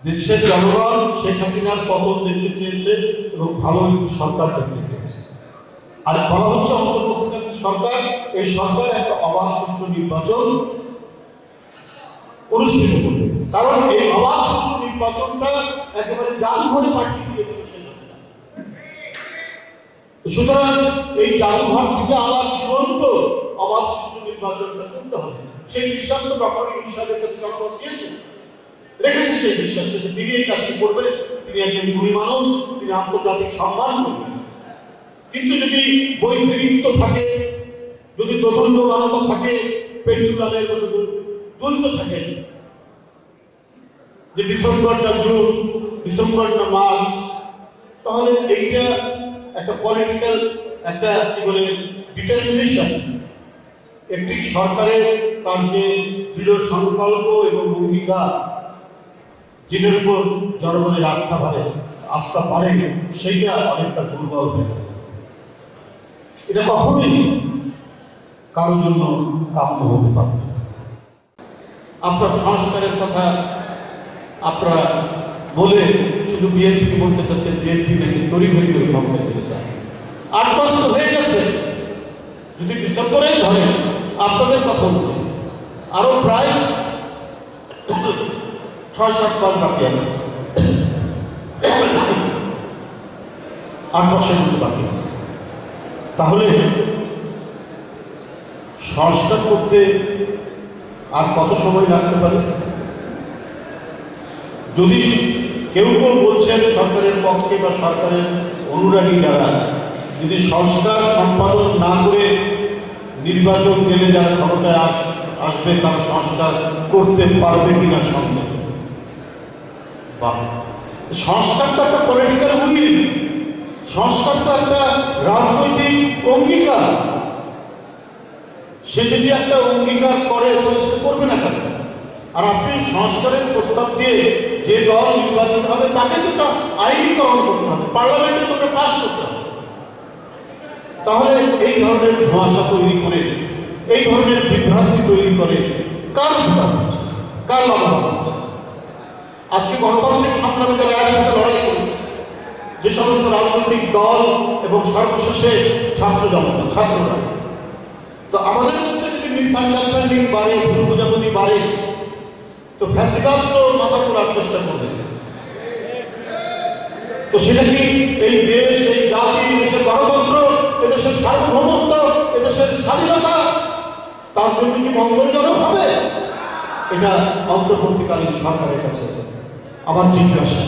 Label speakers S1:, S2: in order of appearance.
S1: দেশের জনগণ শেখ হাসিনার পতন দেখতে চেয়েছে এবং ভালো সরকার দেখতে চেয়েছে। আর বলা হচ্ছে অন্তর্বর্তীকালীন সরকার, এই সরকার একটা অবাধ সুষ্ঠু নির্বাচন অনুষ্ঠিত করবে। কারণ এই অবাধ সুষ্ঠু নির্বাচনটা একেবারে জাদুঘরে পাঠিয়ে দিয়েছিল শেখ হাসিনা। সুতরাং এই জাদুঘর থেকে আবার জীবন্ত অবাধ সুষ্ঠু নির্বাচনটা করতে হবে। সেই বিশ্বাস তো ডক্টর ইউনূস সাহেবের কাছে জনগণ দিয়েছে, রেখেছে সেই বিশ্বাস যে তিনি এই কাজটি করবে। তিনি একজন গুণী মানুষ, তিনি আন্তর্জাতিক সম্মান করবেন। কিন্তু যদি বৈপরীত্য থাকে, যদি দোদুল্যমানতা থাকে, পেন্ডুলামের মতো দুলতে থাকে, যে ডিসেম্বর না জুন, ডিসেম্বর না মার্চ, তাহলে এইটা একটা পলিটিক্যাল একটা কি বলে ডিটারমিনেশন, একটি সরকারের তার যে দৃঢ় সংকল্প এবং ভূমিকা, যেটার উপর জনগণের আস্থা পারে সেইটা অনেকটা দুর্বল হয়ে যায়। এটা কখনোই কারোর জন্য কাম্য হতে পারে না। আপনার সংস্কারের কথা আপনারা বলে শুধু বিএনপি বলতে চাচ্ছেন, বিএনপি নাকি তড়িঘড়ি করে ক্ষমতা দিতে চায়। 8 মাস তো হয়ে গেছে, যদি ডিসেম্বরেই ধরেন আপনাদের কথা বলতে আরো প্রায় 6-7 মাস বাকি আছে, 8 মাসের মতো বাকি আছে। তাহলে সংস্কার করতে আর কত সময় লাগতে পারে? যদি কেউ বলছেন সরকারের পক্ষে বা সরকারের অনুরাগী যারা, যদি সংস্কার সম্পাদন না করে নির্বাচন গেলে যারা ক্ষমতায় আসবে তারা সংস্কার করতে পারবে কিনা সন্দেহ। সংস্কার তো একটা পলিটিক্যাল উইল, সংস্কার তো একটা রাজনৈতিক অঙ্গীকার। সে যদি একটা অঙ্গীকার করে তাহলে সেটা করবে না কেন? আর আপনি সংস্কারের প্রস্তাব দিয়ে যে দল নির্বাচিত হবে তাকে তো আইনীকরণ করতে হবে, পার্লামেন্টে তো পাস করতে হবে। তাহলে এই ধরনের ধোঁয়াশা তৈরি করে, এই ধরনের বিভ্রান্তি তৈরি করে কার উপকার হচ্ছে, কার লাভবান হচ্ছে? আজকে গণতান্ত্রিক সংগ্রামে যারা একসাথে লড়াই করেছে, যে সমস্ত রাজনৈতিক দল এবং সর্বশেষে ছাত্র জনতা, ছাত্ররা, তো আমাদের মধ্যে যদি মিসআন্ডারস্ট্যান্ডিং বাড়ে, ভুল বোঝাবুঝি বাড়ে, তো ফ্যাসিবাদ তো মাথা তোলার চেষ্টা করবে। তো সেটা কি এই দেশ, এই জাতি, দেশের গণতন্ত্র, এদেশের সার্বভৌমত্ব, এদেশের স্বাধীনতা, তার জন্য কি মঙ্গলজনক হবে? এটা অন্তর্বর্তীকালীন সরকারের কাছে আমার জিজ্ঞাসা।